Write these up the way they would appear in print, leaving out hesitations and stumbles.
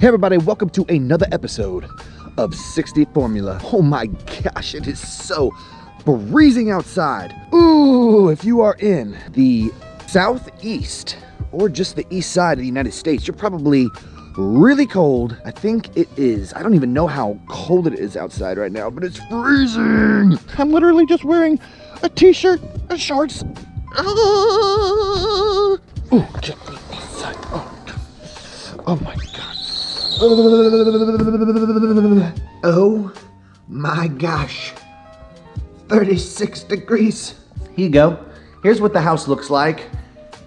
Hey everybody, welcome to another episode of 60 Formula. Oh my gosh, it is so freezing outside. Ooh, if you are in the southeast or just the east side of the United States, you're probably really cold. I think it is. I don't even know how cold it is outside right now, but it's freezing. I'm literally just wearing a t-shirt and shorts. Oh, get me inside. Oh my God. Oh my gosh. 36 degrees. Here you go. Here's what the house looks like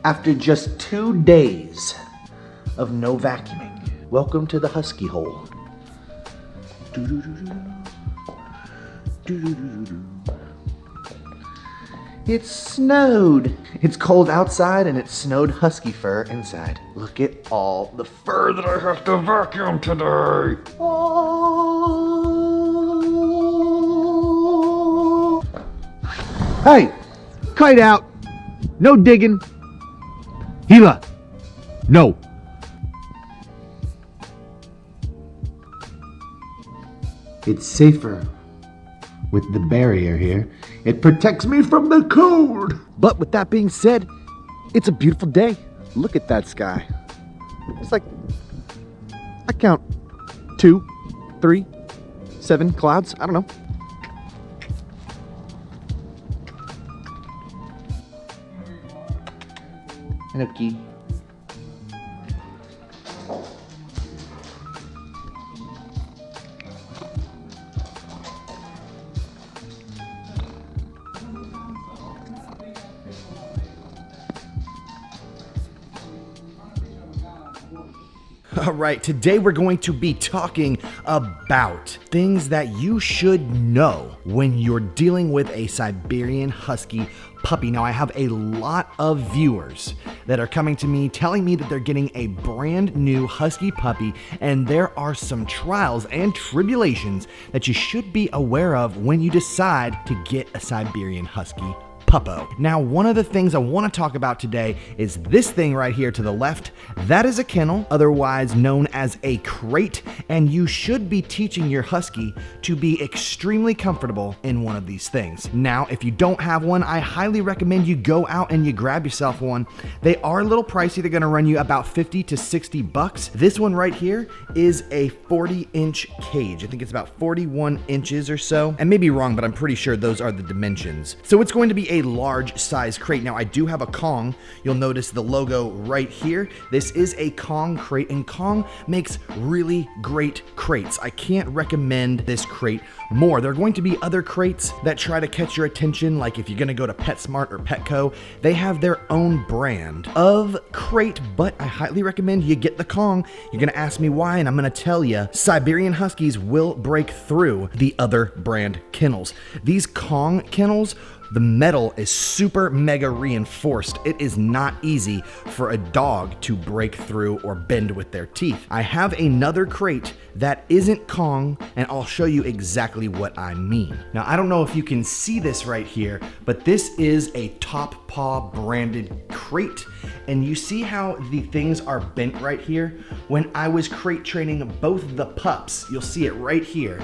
after just 2 days of no vacuuming. Welcome to the Husky hole. It snowed. It's cold outside and it snowed husky fur inside. Look at all the fur that I have to vacuum today. Oh. Hey, kite out. No digging. Gila, no. It's safer with the barrier here. It protects me from the cold. But with that being said, it's a beautiful day. Look at that sky. It's like, I count 2, 3, 7 clouds. I don't know. Enoki. All right, today we're going to be talking about things that you should know when you're dealing with a Siberian Husky puppy. Now, I have a lot of viewers that are coming to me telling me that they're getting a brand new Husky puppy, and there are some trials and tribulations that you should be aware of when you decide to get a Siberian Husky Puppo. Now, one of the things I want to talk about today is this thing right here to the left. That is a kennel, otherwise known as a crate, and you should be teaching your Husky to be extremely comfortable in one of these things. Now, if you don't have one, I highly recommend you go out and you grab yourself one. They are a little pricey. They're going to run you about 50 to 60 bucks. This one right here is a 40-inch cage. I think it's about 41 inches or so. I may be wrong, but I'm pretty sure those are the dimensions. So it's going to be a large size crate. Now, I do have a Kong. You'll notice the logo right here. This is a Kong crate, and Kong makes really great crates. I can't recommend this crate more. There are going to be other crates that try to catch your attention, like if you're going to go to PetSmart or Petco, they have their own brand of crate, but I highly recommend you get the Kong. You're going to ask me why, and I'm going to tell you, Siberian Huskies will break through the other brand kennels. These Kong kennels, the metal is super mega reinforced. It is not easy for a dog to break through or bend with their teeth. I have another crate that isn't Kong, and I'll show you exactly what I mean. Now, I don't know if you can see this right here, but this is a Top Paw branded crate. And you see how the things are bent right here? When I was crate training both the pups, you'll see it right here.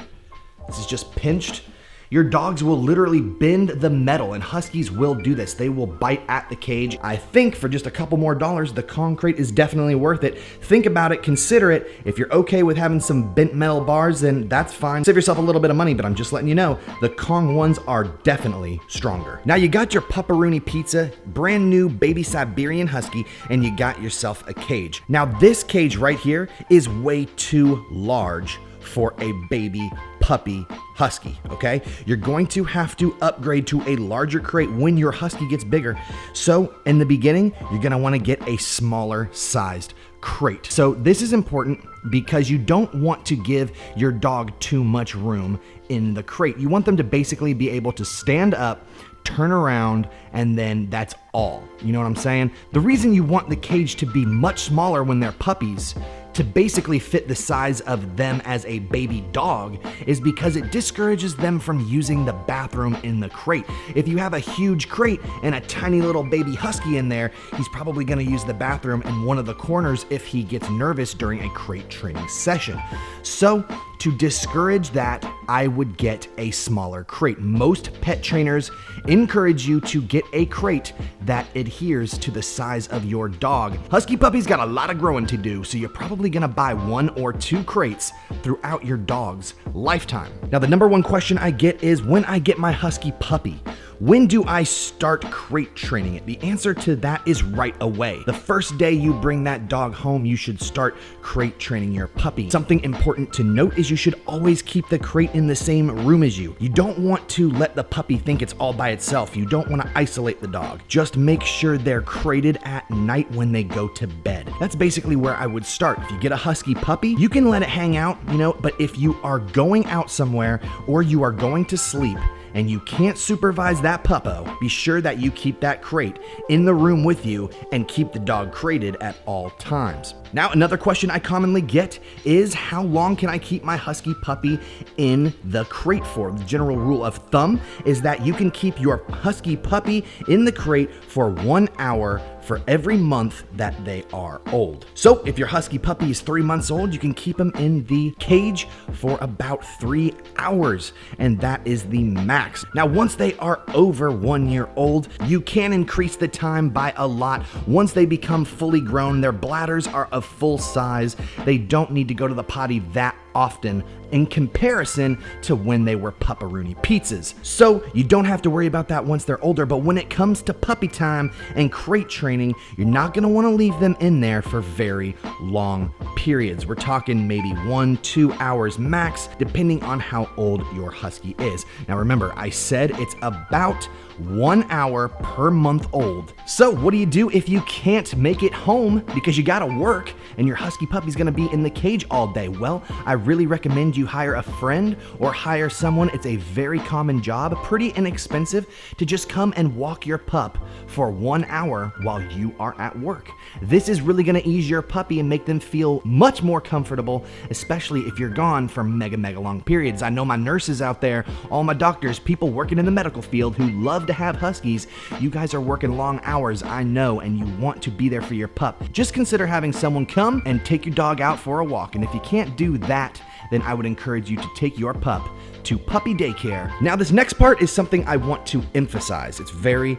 This is just pinched. Your dogs will literally bend the metal, and Huskies will do this. They will bite at the cage. I think for just a couple more dollars, the Kong crate is definitely worth it. Think about it, consider it. If you're okay with having some bent metal bars, then that's fine. Save yourself a little bit of money, but I'm just letting you know, the Kong ones are definitely stronger. Now, you got your pupperoni pizza, brand new baby Siberian Husky, and you got yourself a cage. Now, this cage right here is way too large for a baby puppy Husky, okay? You're going to have to upgrade to a larger crate when your Husky gets bigger. So in the beginning, you're gonna wanna get a smaller sized crate. So this is important because you don't want to give your dog too much room in the crate. You want them to basically be able to stand up, turn around, and then that's all. You know what I'm saying? The reason you want the cage to be much smaller when they're puppies, to basically fit the size of them as a baby dog is because it discourages them from using the bathroom in the crate. If you have a huge crate and a tiny little baby husky in there, he's probably going to use the bathroom in one of the corners if he gets nervous during a crate training session. So to discourage that, I would get a smaller crate. Most pet trainers encourage you to get a crate that adheres to the size of your dog. Husky Puppy's got a lot of growing to do, so you're probably gonna buy 1 or 2 crates throughout your dog's lifetime. Now, the number one question I get is, when I get my Husky Puppy, when do I start crate training it? The answer to that is right away. The first day you bring that dog home, you should start crate training your puppy. Something important to note is you should always keep the crate in the same room as you. You don't want to let the puppy think it's all by itself. You don't want to isolate the dog. Just make sure they're crated at night when they go to bed. That's basically where I would start. If you get a Husky Puppy, you can let it hang out, but if you are going out somewhere or you are going to sleep, and you can't supervise that puppo, be sure that you keep that crate in the room with you and keep the dog crated at all times. Now, another question I commonly get is, how long can I keep my Husky Puppy in the crate for? The general rule of thumb is that you can keep your Husky Puppy in the crate for 1 hour for every month that they are old. So if your Husky Puppy is 3 months old, you can keep him in the cage for about 3 hours, and that is the max. Now, once they are over 1 year old, you can increase the time by a lot. Once they become fully grown, their bladders are of full size. They don't need to go to the potty that often in comparison to when they were pupperoonie pizzas. So you don't have to worry about that once they're older, but when it comes to puppy time and crate training, you're not gonna wanna leave them in there for very long periods. We're talking maybe 1-2 hours max, depending on how old your husky is. Now remember, I said it's about 1 hour per month old. So what do you do if you can't make it home because you gotta work and your Husky Puppy's gonna be in the cage all day? Well, I really recommend you hire a friend or hire someone. It's a very common job, pretty inexpensive, to just come and walk your pup for 1 hour while you are at work. This is really gonna ease your puppy and make them feel much more comfortable, especially if you're gone for mega long periods. I know my nurses out there, all my doctors, people working in the medical field who love to have huskies. You guys are working long hours, I know, and you want to be there for your pup. Just consider having someone come and take your dog out for a walk, and if you can't do that, then I would encourage you to take your pup to puppy daycare. Now, this next part is something I want to emphasize. It's very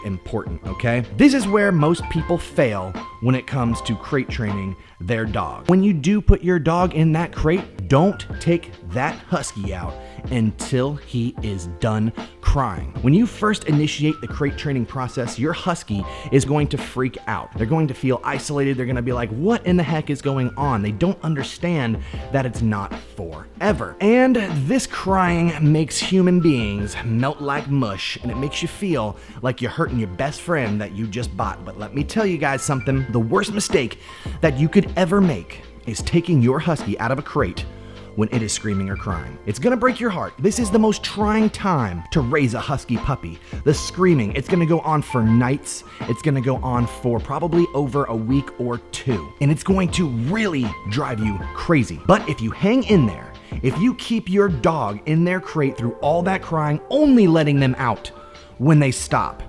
important, okay? This is where most people fail when it comes to crate training their dog. When you do put your dog in that crate, don't take that husky out until he is done crying. When you first initiate the crate training process, your husky is going to freak out. They're going to feel isolated. They're going to be like, what in the heck is going on? They don't understand that it's not forever. And this crying makes human beings melt like mush, and it makes you feel like you're hurting your best friend that you just bought. But let me tell you guys something. The worst mistake that you could ever make is taking your husky out of a crate when it is screaming or crying. It's gonna break your heart. This is the most trying time to raise a Husky Puppy. The screaming, it's gonna go on for nights. It's gonna go on for probably over a week or 2. And it's going to really drive you crazy. But if you hang in there, if you keep your dog in their crate through all that crying, only letting them out when they stop,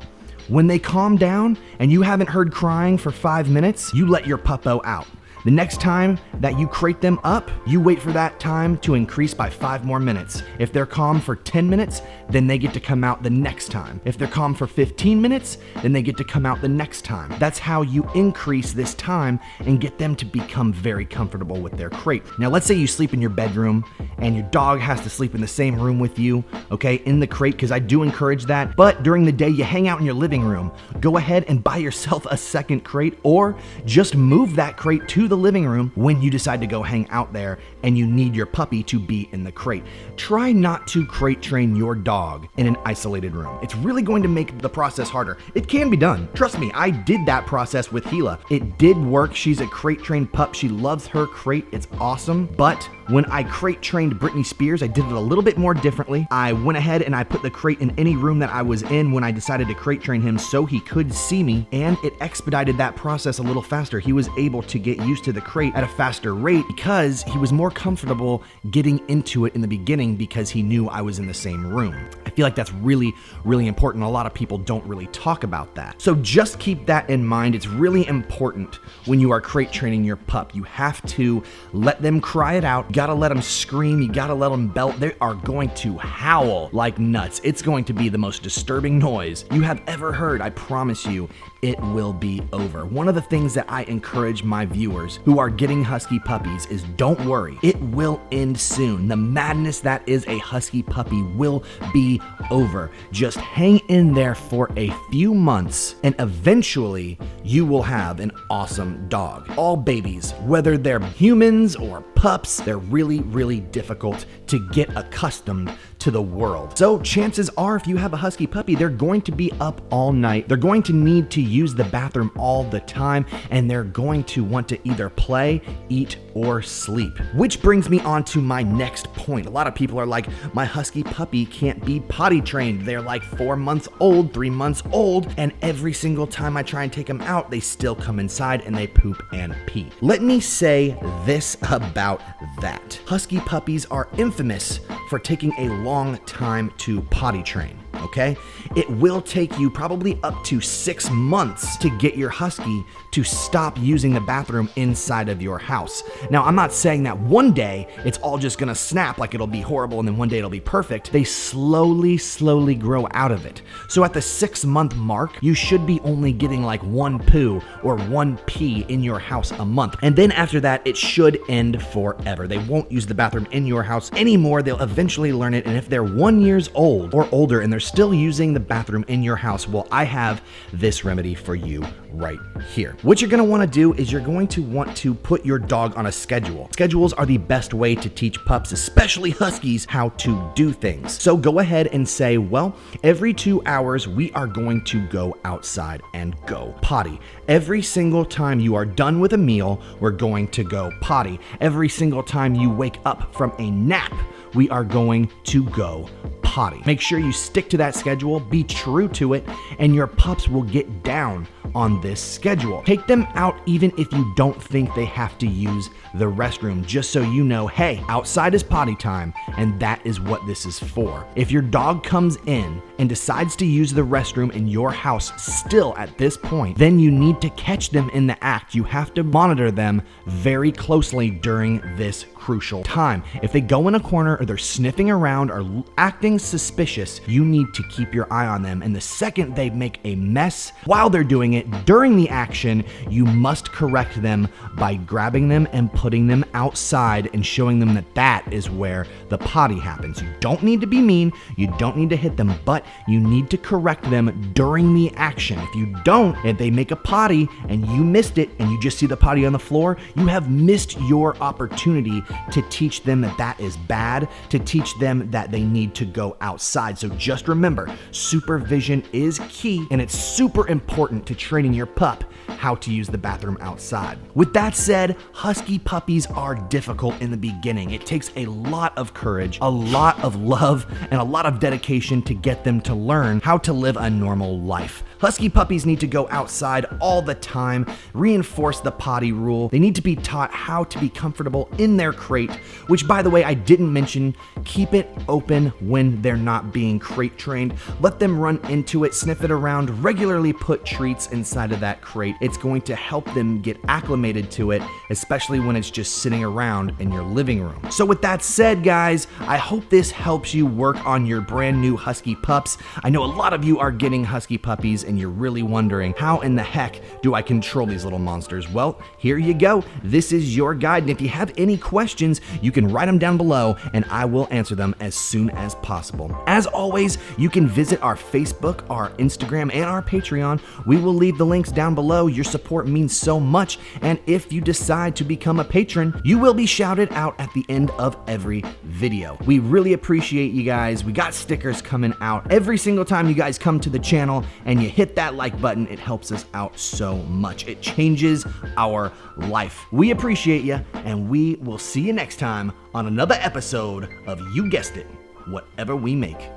when they calm down and you haven't heard crying for 5 minutes, you let your puppo out. The next time that you crate them up, you wait for that time to increase by 5 more minutes. If they're calm for 10 minutes, then they get to come out the next time. If they're calm for 15 minutes, then they get to come out the next time. That's how you increase this time and get them to become very comfortable with their crate. Now, let's say you sleep in your bedroom and your dog has to sleep in the same room with you, okay, in the crate, because I do encourage that. But during the day, you hang out in your living room. Go ahead and buy yourself a second crate, or just move that crate to the living room when you decide to go hang out there and you need your puppy to be in the crate. Try not to crate train your dog in an isolated room. It's really going to make the process harder. It can be done. Trust me, I did that process with Gila. It did work. She's a crate trained pup. She loves her crate. It's awesome. But When I crate trained Britney Spears, I did it a little bit more differently. I went ahead and I put the crate in any room that I was in when I decided to crate train him so he could see me, and it expedited that process a little faster. He was able to get used to the crate at a faster rate because he was more comfortable getting into it in the beginning because he knew I was in the same room. I feel like that's really, really important. A lot of people don't really talk about that. So just keep that in mind. It's really important when you are crate training your pup. You have to let them cry it out. You gotta let them scream. You gotta let them belt. They are going to howl like nuts. It's going to be the most disturbing noise you have ever heard. I promise you, it will be over. One of the things that I encourage my viewers who are getting Husky puppies is don't worry. It will end soon. The madness that is a Husky puppy will be over. Just hang in there for a few months and eventually you will have an awesome dog. All babies, whether they're humans or pups, they're really, really difficult to get accustomed to the world. So chances are if you have a Husky puppy, they're going to be up all night. They're going to need to use the bathroom all the time, and they're going to want to either play, eat, or sleep. Which brings me on to my next point. A lot of people are like, my Husky puppy can't be potty trained. They're like 4 months old, 3 months old, and every single time I try and take them out, they still come inside and they poop and pee. Let me say this about that. Husky puppies are infamous for taking a long time to potty train. Okay? It will take you probably up to 6 months to get your Husky to stop using the bathroom inside of your house. Now, I'm not saying that one day it's all just gonna snap, like it'll be horrible and then one day it'll be perfect. They slowly grow out of it. So at the 6-month mark, you should be only getting like 1 poo or 1 pee in your house a month. And then after that, it should end forever. They won't use the bathroom in your house anymore. They'll eventually learn it. And if they're 1 year old or older and they're still using the bathroom in your house, well, I have this remedy for you right here. What you're gonna wanna do is you're going to want to put your dog on a schedule. Schedules are the best way to teach pups, especially Huskies, how to do things. So go ahead and say, well, every 2 hours, we are going to go outside and go potty. Every single time you are done with a meal, we're going to go potty. Every single time you wake up from a nap, we are going to go potty. Make sure you stick to that schedule, be true to it, and your pups will get down on this schedule. Take them out even if you don't think they have to use the restroom, just so you know, hey, outside is potty time, and that is what this is for. If your dog comes in and decides to use the restroom in your house still at this point, then you need to catch them in the act. You have to monitor them very closely during this crucial time. If they go in a corner or they're sniffing around or acting suspicious, you need to keep your eye on them. And the second they make a mess while they're doing it, during the action, you must correct them by grabbing them and putting them outside and showing them that that is where the potty happens. You don't need to be mean, you don't need to hit them, but you need to correct them during the action. If you don't, if they make a potty and you missed it and you just see the potty on the floor, you have missed your opportunity to teach them that that is bad, to teach them that they need to go outside. So just remember, supervision is key, and it's super important to training your pup how to use the bathroom outside. With that said, Husky puppies are difficult in the beginning. It takes a lot of courage, a lot of love, and a lot of dedication to get them to learn how to live a normal life. Husky puppies need to go outside all the time, reinforce the potty rule. They need to be taught how to be comfortable in their crate, which, by the way, I didn't mention. Keep it open when they're not being crate trained. Let them run into it, sniff it around, regularly put treats inside of that crate. It's going to help them get acclimated to it, especially when it's just sitting around in your living room. So with that said, guys, I hope this helps you work on your brand new Husky pups. I know a lot of you are getting Husky puppies and you're really wondering, how in the heck do I control these little monsters? Well, here you go. This is your guide. And if you have any questions, you can write them down below and I will answer them as soon as possible. As always, you can visit our Facebook, our Instagram, and our Patreon. We will leave the links down below. below. Your support means so much, and if you decide to become a patron, you will be shouted out at the end of every video. We really appreciate you guys. We got stickers coming out every single time you guys come to the channel and you hit that like button. It helps us out so much. It changes our life. We appreciate you, and we will see you next time on another episode of, you guessed it, whatever we make.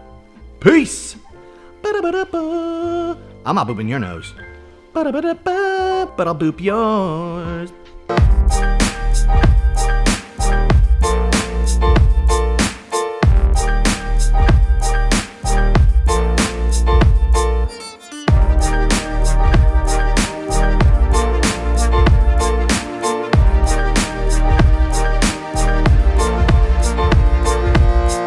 Peace! I'm not booping your nose. But I'll boop yours.